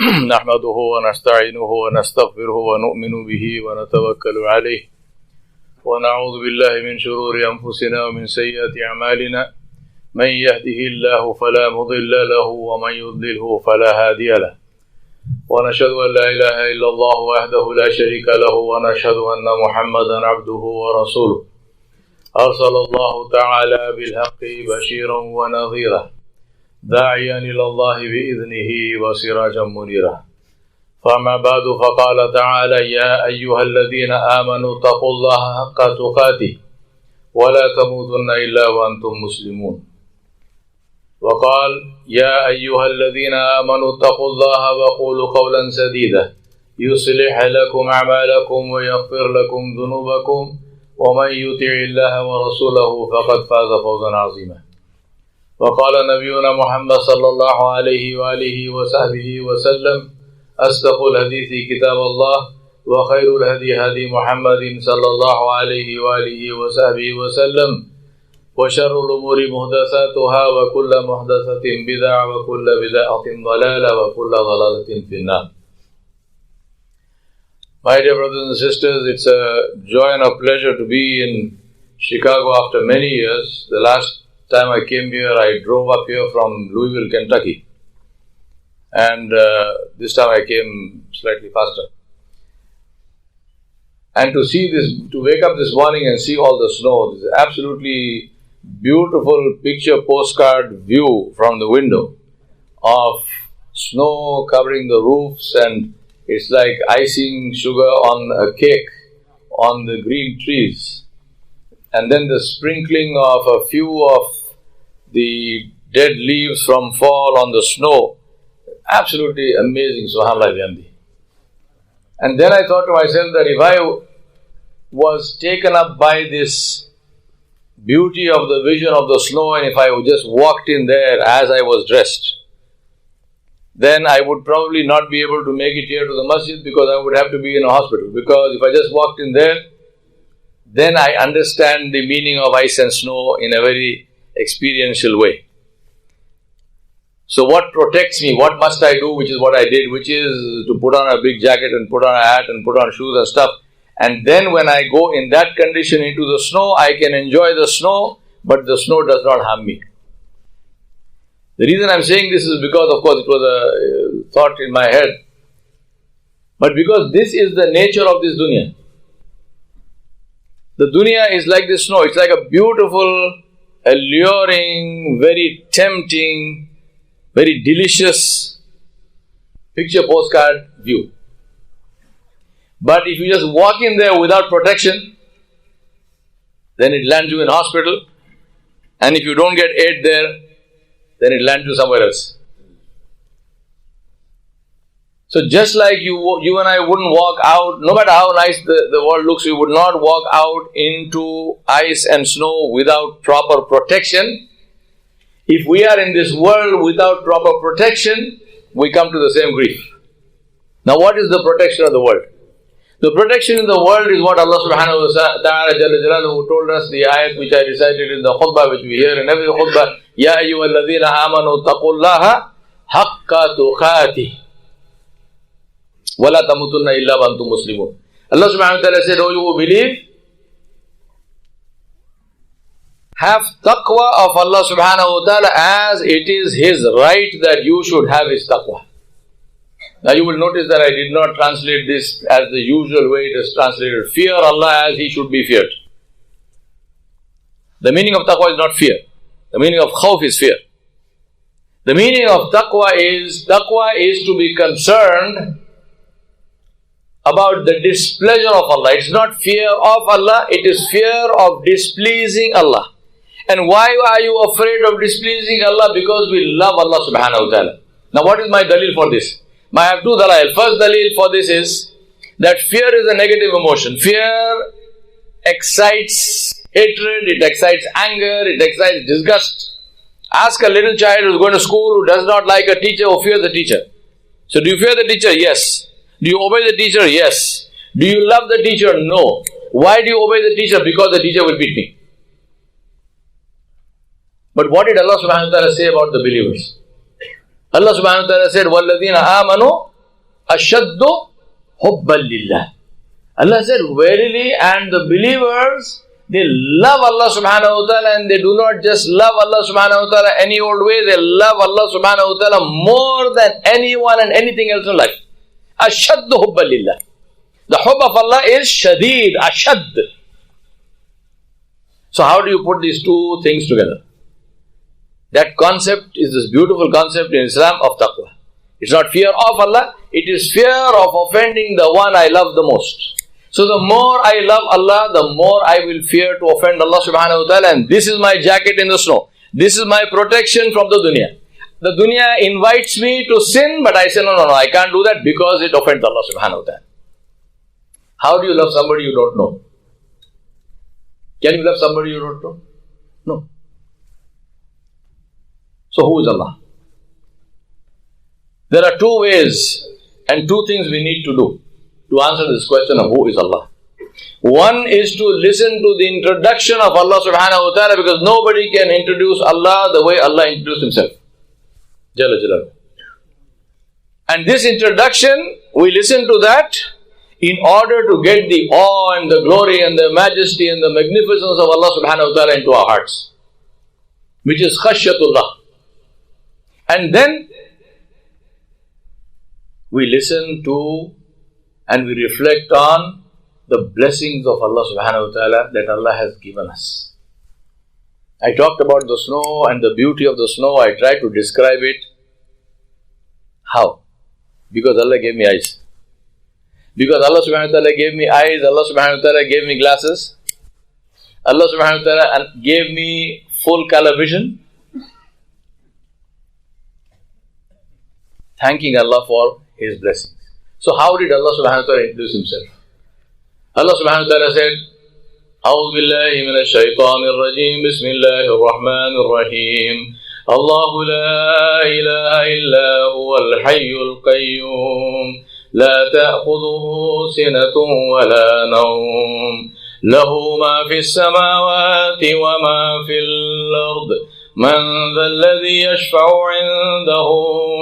نحمده ونستعينه ونستغفره ونؤمن به ونتوكل عليه ونعوذ بالله من شرور أنفسنا ومن سيئات أعمالنا من يهده الله فلا مضل له ومن يضلله فلا هادي له ونشهد أن لا إله إلا الله وحده لا شريك له ونشهد أن محمدا عبده ورسوله أرسل الله تعالى بالحق بشيرا ونذيرا داعيا إلى الله بإذنه وسراجا منيرا فأما بعد فقال تعالى يا أيها الذين آمنوا اتقوا الله حق تقاته ولا تموتن إلا وأنتم مسلمون وقال يا أيها الذين آمنوا اتقوا الله وقولوا قولا سديدا يصلح لكم أعمالكم ويغفر لكم ذنوبكم ومن يطع الله ورسوله فقد فاز فوزا عظيما وقال نبينا محمد صلى الله عليه وآله وصحبه وسلم أصدق الحديث كتاب الله وخير الهدي هدي محمد صلى الله عليه وآله وصحبه وسلم وشر الأمور محدثاتها وكل محدثة بدعة وكل بدعة ضلالة وكل ضلالة في النار. My dear brothers and sisters, it's a joy and a pleasure to be in Chicago after many years. The last time I came here, I drove up here from Louisville, Kentucky. And this time I came slightly faster. And to see this, to wake up this morning and see all the snow, this is absolutely beautiful picture postcard view from the window of snow covering the roofs, and it's like icing sugar on a cake on the green trees. And then the sprinkling of a few of the dead leaves from fall on the snow. Absolutely amazing, subhanallah bihamdi. And then I thought to myself that if I was taken up by this beauty of the vision of the snow, and if I just walked in there as I was dressed, then I would probably not be able to make it here to the masjid, because I would have to be in a hospital. Because if I just walked in there, then I understand the meaning of ice and snow in a very experiential way. So what protects me? What must I do? Which is what I did, which is to put on a big jacket and put on a hat and put on shoes and stuff. And then when I go in that condition into the snow, I can enjoy the snow, but the snow does not harm me. The reason I'm saying this is because, of course, it was a thought in my head, but because this is the nature of this dunya. The dunya is like the snow. It's like a beautiful, alluring, very tempting, very delicious picture postcard view. But if you just walk in there without protection, then it lands you in hospital. And if you don't get aid there, then it lands you somewhere else. So just like you and I wouldn't walk out, no matter how nice the world looks, we would not walk out into ice and snow without proper protection. If we are in this world without proper protection, we come to the same grief. Now what is the protection of the world? The protection in the world is what Allah subhanahu wa ta'ala Jalla Jalaluhu told us, the ayat which I recited in the khutbah, which we hear in every khutbah, Ya ayyuhalladhina amanu taqullaha haqqa tuqatih wala tamutunna illa wa antum muslimun. Allah subhanahu wa ta'ala said, O you who believe, have taqwa of Allah subhanahu wa ta'ala as it is His right that you should have His taqwa. Now you will notice that I did not translate this as the usual way it is translated. Fear Allah as He should be feared. The meaning of taqwa is not fear. The meaning of khawf is fear. The meaning of taqwa is to be concerned about the displeasure of Allah. It's not fear of Allah, it is fear of displeasing Allah. And why are you afraid of displeasing Allah? Because we love Allah subhanahu wa ta'ala. Now what is my dalil for this? I have two dalil. First dalil for this is that fear is a negative emotion. Fear excites hatred, it excites anger, it excites disgust. Ask a little child who is going to school who does not like a teacher or fears the teacher. So do you fear the teacher? Yes. Do you obey the teacher? Yes. Do you love the teacher? No. Why do you obey the teacher? Because the teacher will beat me. But what did Allah subhanahu wa ta'ala say about the believers? Allah subhanahu wa ta'ala said, وَالَّذِينَ آمَنُوا أَشَدُّ حُبًّا لِلَّهِ. Allah said, verily, and the believers, they love Allah subhanahu wa ta'ala, and they do not just love Allah subhanahu wa ta'ala any old way, they love Allah subhanahu wa ta'ala more than anyone and anything else in life. أَشَدُّ حُبًّا لِلَّهِ. The hub of Allah is shadeed, ashad. So how do you put these two things together? That concept is this beautiful concept in Islam of taqwa. It's not fear of Allah, it is fear of offending the one I love the most. So the more I love Allah, the more I will fear to offend Allah subhanahu wa ta'ala, and this is my jacket in the snow. This is my protection from the dunya. The dunya invites me to sin, but I say, no, I can't do that because it offends Allah subhanahu wa ta'ala. How do you love somebody you don't know? Can you love somebody you don't know? No. So who is Allah? There are two ways and two things we need to do to answer this question of who is Allah. One is to listen to the introduction of Allah subhanahu wa ta'ala, because nobody can introduce Allah the way Allah introduced Himself. Jalla Jalaluhu. And this introduction, we listen to that in order to get the awe and the glory and the majesty and the magnificence of Allah subhanahu wa ta'ala into our hearts, which is khashyatullah. And then we listen to and we reflect on the blessings of Allah subhanahu wa ta'ala that Allah has given us. I talked about the snow and the beauty of the snow. I tried to describe it. How? Because Allah gave me eyes. Because Allah subhanahu wa ta'ala gave me eyes, Allah subhanahu wa ta'ala gave me glasses. Allah subhanahu wa ta'ala gave me full color vision. Thanking Allah for His blessings. So how did Allah subhanahu wa ta'ala introduce Himself? Allah subhanahu wa ta'ala said, أعوذ بالله من الشيطان الرجيم بسم الله الرحمن الرحيم الله لا إله إلا هو الحي القيوم لا تأخذه سنة ولا نوم له ما في السماوات وما في الأرض من ذا الذي يشفع عنده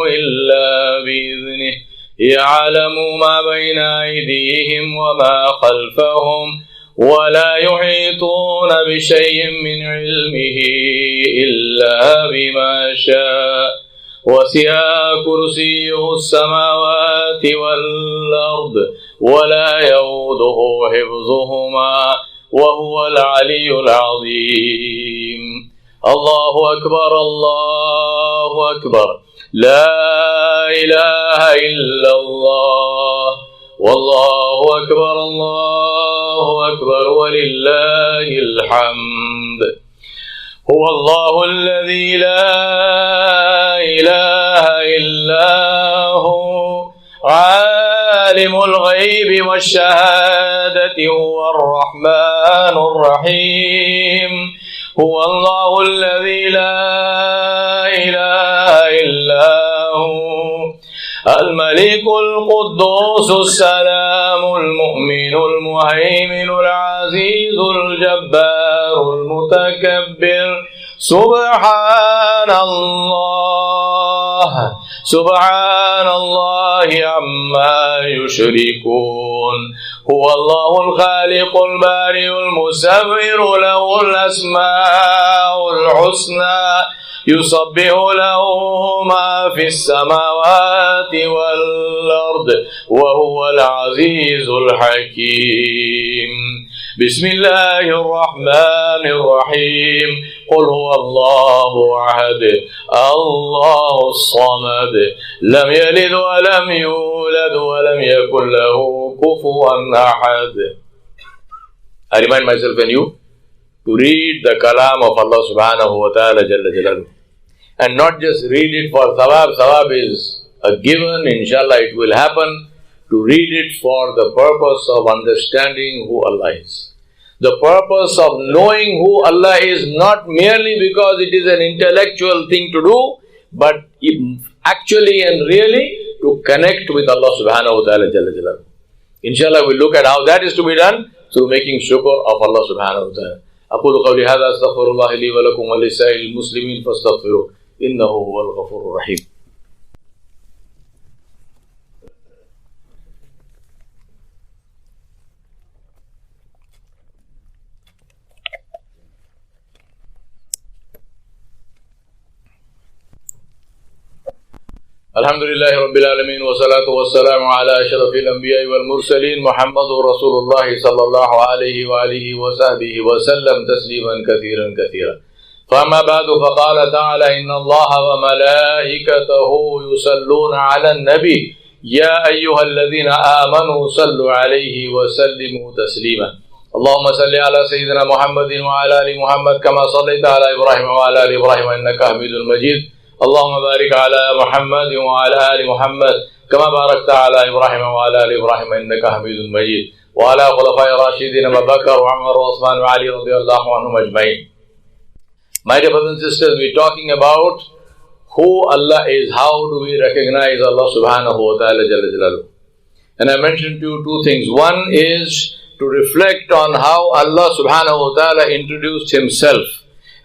إلا بإذنه يعلم ما بين أيديهم وما خلفهم ولا يحيطون بشيء من علمه إلا بما شاء وسع كرسيه السماوات والأرض ولا يؤوده حفظهما وهو العلي العظيم الله أكبر الله أكبر لا إله إلا الله والله أكبر الله أكبر ولله الحمد هو الله الذي لا إله إلا هو عالم الغيب والشهادة هو الرحمن الرحيم هو الله الذي لا إله إلا هو الملك القدوس السلام المؤمن المهيمن العزيز الجبار المتكبر سبحان الله عما يشركون هو الله الخالق البارئ المصور له الأسماء الحسنى يسبح له ما في السماوات والأرض وهو العزيز الحكيم بسم الله الرحمن الرحيم قل هو الله أحد الله الصمد لم يلد ولم يولد ولم يكن له كفوا أحد. I remind myself and you to read the kalam of Allah subhanahu wa ta'ala jalla jalaluhu, and not just read it for thawab. Thawab is a given, inshallah it will happen. To read it for the purpose of understanding who Allah is. The purpose of knowing who Allah is, not merely because it is an intellectual thing to do, but actually and really to connect with Allah subhanahu wa ta'ala jalla jalaluhu. Inshallah we'll look at how that is to be done through making shukr of Allah subhanahu wa ta'ala. أقول قولي هذا أستغفر الله لي ولكم ولسائر المسلمين فاستغفروه إنه هو الغفور الرحيم. Alhamdulillahi Rabbil Alameen wa salatu wa salamu ala ashrafil anbiya wal mursaleen Muhammadur Rasulullah sallallahu alayhi wa alihi wa sahbihi wa sallam tasliman kathiran kathiran. فأما بعد فقال تعالى إن الله وملائكته يصلون على النبي يا أيها الذين آمنوا صلوا عليه وسلموا تسليما. اللهم صل على سيدنا محمد وعلى آل محمد كما صليت على إبراهيم وعلى آل إبراهيم إنك حميد مجيد. اللهم بارك على محمد وعلى آل محمد كما باركت على إبراهيم وعلى آل إبراهيم إنك حميد مجيد. وعلى خلفاء الراشدين أبي بكر وعمر وعثمان وعلي رضي الله عنهم أجمعين. My dear brothers and sisters, we are talking about who Allah is, how do we recognize Allah subhanahu wa ta'ala jalla jalaluhu. And I mentioned to you two things. One is to reflect on how Allah subhanahu wa ta'ala introduced Himself,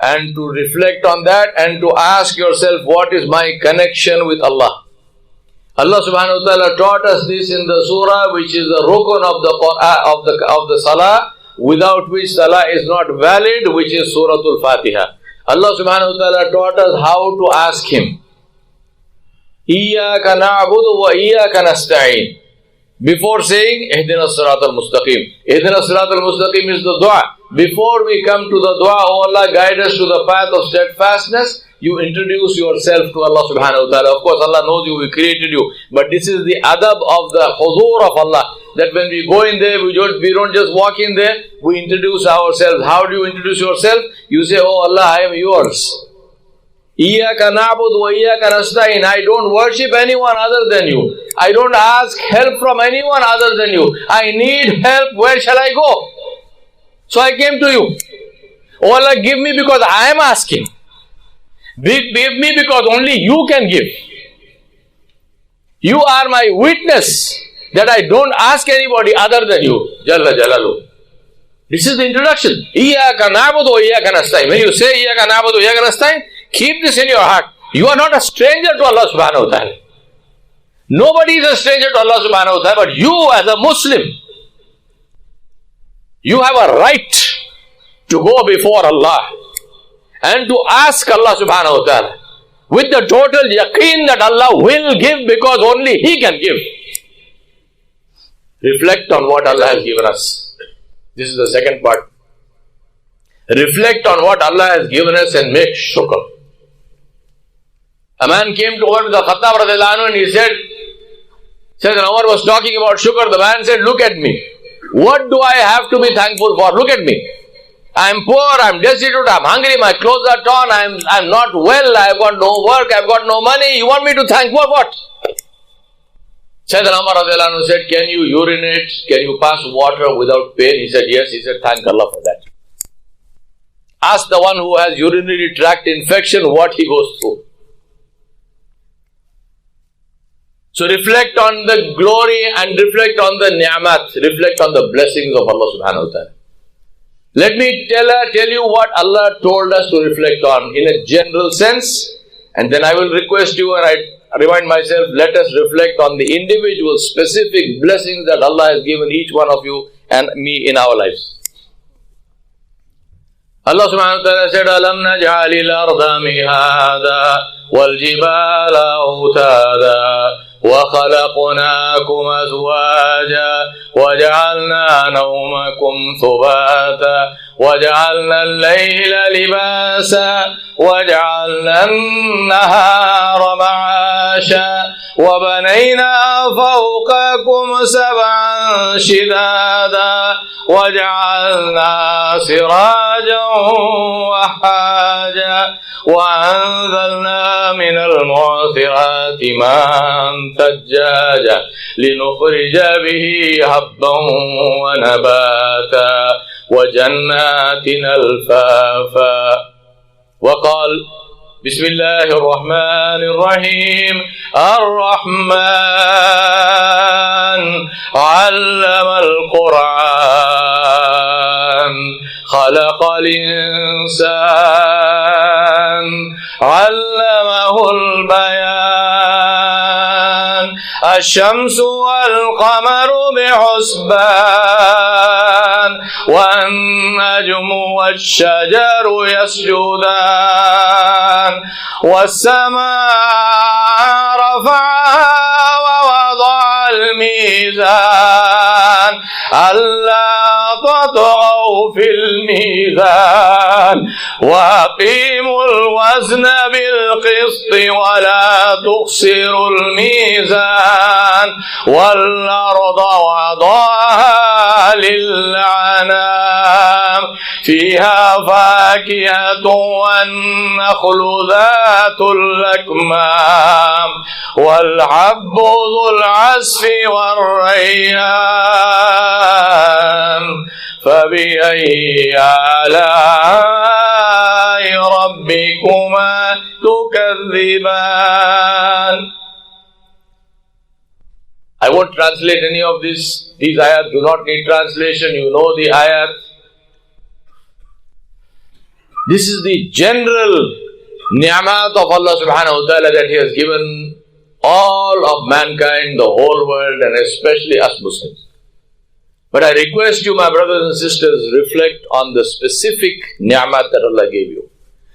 and to reflect on that and to ask yourself, what is my connection with Allah? Allah subhanahu wa ta'ala taught us this in the surah, which is the rukun of the Qur'an, of the salah, without which salah is not valid, which is Suratul Fatiha. Allah subhanahu wa ta'ala taught us how to ask Him. Iyaka na'budu wa iyaka nasta'in. Before saying, Ihdina as-siratal mustaqim. Ihdina as-siratal mustaqim is the dua. Before we come to the dua, oh Allah, guide us to the path of steadfastness, you introduce yourself to Allah subhanahu wa ta'ala. Of course, Allah knows you, we created you. But this is the adab of the huzur of Allah. That when we go in there, we don't just walk in there, we introduce ourselves. How do you introduce yourself? You say, oh Allah, I am yours. Iyaka na'budu wa iyaka nasta'in. I don't worship anyone other than you. I don't ask help from anyone other than you. I need help. Where shall I go? So I came to you. Oh Allah, give me because I am asking. Give me because only you can give. You are my witness that I don't ask anybody other than you. Jalla Jalalu. This is the introduction. Iyaka na'budu wa iyaka nasta'in. When you say Iyaka na'budu wa iyaka nasta'in, keep this in your heart. You are not a stranger to Allah subhanahu wa ta'ala. Nobody is a stranger to Allah subhanahu wa ta'ala, but you as a Muslim, you have a right to go before Allah and to ask Allah subhanahu wa ta'ala with the total yaqeen that Allah will give because only He can give. Reflect on what Allah has given us. This is the second part. Reflect on what Allah has given us and make shukr. A man came to Umar bin Khattab radiallahu anhu and he said, Umar was talking about shukr. The man said, look at me. What do I have to be thankful for? Look at me. I am poor, I am destitute, I am hungry, my clothes are torn, I am not well, I have got no work, I have got no money. You want me to thank for what? Sayyidina Umar radiallahu anhu said, can you urinate? Can you pass water without pain? He said, yes. He said, thank Allah for that. Ask the one who has urinary tract infection what he goes through. So reflect on the glory and reflect on the ni'mat, reflect on the blessings of Allah subhanahu wa ta'ala. Let me tell you what Allah told us to reflect on in a general sense, and then I will request you and I remind myself, let us reflect on the individual specific blessings that Allah has given each one of you and me in our lives. Allah subhanahu wa ta'ala said, Alam naj'alil arda mihada wal jibala awtada وَخَلَقْنَاكُمْ أَزْوَاجًا وَجَعَلْنَا نَوْمَكُمْ ثُبَاتًا وَجَعَلْنَا اللَّيْلَ لِبَاسًا وَجَعَلْنَا النَّهَارَ مَعَاشًا وَبَنَيْنَا فَوْقَكُمْ سَبْعًا شِدَادًا وَجَعَلْنَا سِرَاجًا وَهَّاجًا وأنزلنا من المعصرات ماء ثجاجا لنخرج به حبا ونباتا وجنات ألفافا. وقال بسم الله الرحمن الرحيم الرحمن علم القرآن خلق الإنسان علمه البيان الشمس والقمر بحسبان والنجم والشجر يسجدان والسماء رفعها الميزان ألا تطغوا في الميزان وأقيموا الوزن بالقسط ولا تخسروا الميزان والأرض وضعها للأنام فيها فاكهة والنخل ذات الأكمام والحب ذو العصف والريان فبأي آلاء ربكما تكذبان. I won't translate any of this. These ayat do not need translation. You know the ayat. This is the general ni'mat of Allah subhanahu wa ta'ala that He has given all of mankind, the whole world, and especially us Muslims. But I request you, my brothers and sisters, reflect on the specific ni'mat that Allah gave you.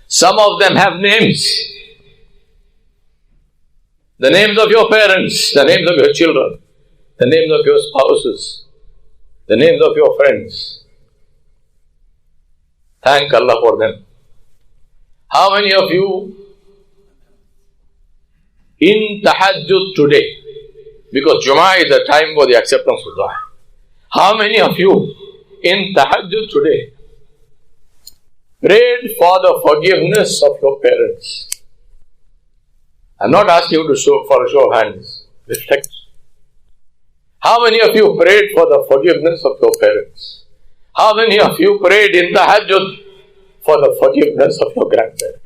Some of them have names. The names of your parents, the names of your children, the names of your spouses, the names of your friends. Thank Allah for them. How many of you in tahajjud today, because Jummah is a time for the acceptance of dua, how many of you in tahajjud today prayed for the forgiveness of your parents? I'm not asking you to show for a show of hands. Reflect. How many of you prayed for the forgiveness of your parents? How many of you prayed in tahajjud for the forgiveness of your grandparents?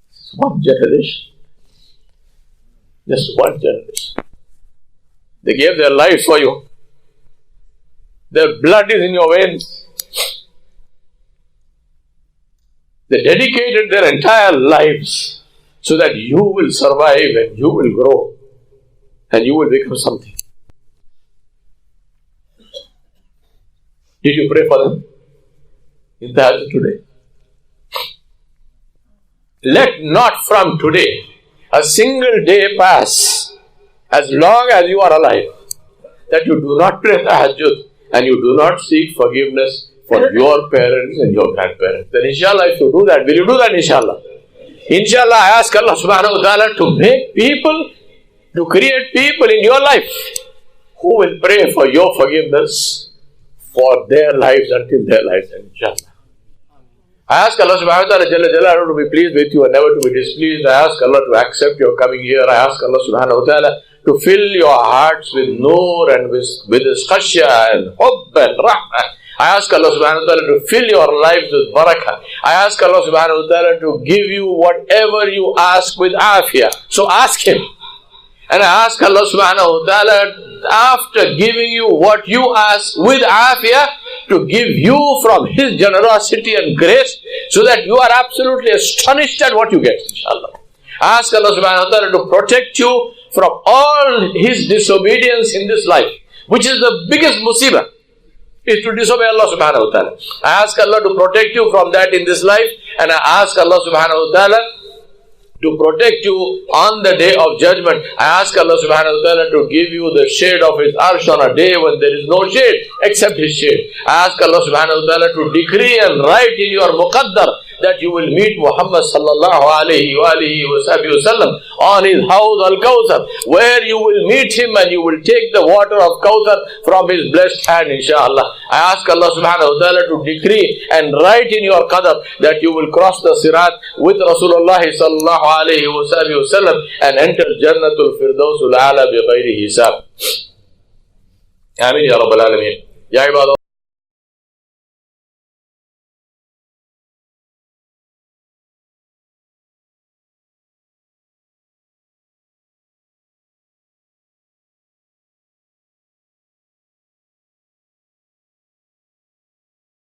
It's one generation. Just one generation. They gave their lives for you. Their blood is in your veins. They dedicated their entire lives so that you will survive and you will grow and you will become something. Did you pray for them in tahajjud today? Let not from today a single day pass, as long as you are alive, that you do not pray tahajjud and you do not seek forgiveness for your parents and your grandparents. Then inshallah, if you do that, will you do that inshallah? Inshallah, I ask Allah subhanahu wa ta'ala to make people, to create people in your life who will pray for your forgiveness for their lives until their lives end, inshallah. I ask Allah subhanahu wa ta'ala to be pleased with you and never to be displeased. I ask Allah to accept your coming here. I ask Allah subhanahu wa ta'ala to fill your hearts with nur and with His khashya and hubb and rahmah. I ask Allah subhanahu wa ta'ala to fill your lives with barakah. I ask Allah subhanahu wa ta'ala to give you whatever you ask with afiyah. So ask Him. And I ask Allah subhanahu wa ta'ala, after giving you what you ask with afiyah, to give you from His generosity and grace, so that you are absolutely astonished at what you get, inshallah. I ask Allah subhanahu wa ta'ala to protect you from all His disobedience in this life, which is the biggest musibah, is to disobey Allah subhanahu wa ta'ala. I ask Allah to protect you from that in this life, and I ask Allah subhanahu wa ta'ala to protect you on the day of judgment. I ask Allah subhanahu wa ta'ala to give you the shade of His arsh on a day when there is no shade except His shade. I ask Allah subhanahu wa ta'ala to decree and write in your muqaddar that you will meet Muhammad sallallahu alayhi wa alihi wa sallam on his house al-Kawthar, where you will meet him and you will take the water of Kawthar from his blessed hand, inshallah. I ask Allah subhanahu wa ta'ala to decree and write in your qadar that you will cross the sirat with Rasulullah sallallahu alayhi wa sallam and enter Jannatul Firdausul A'la bi ghayri hisab. Ameen ya Rabbal Alameen. Ya ibadallah.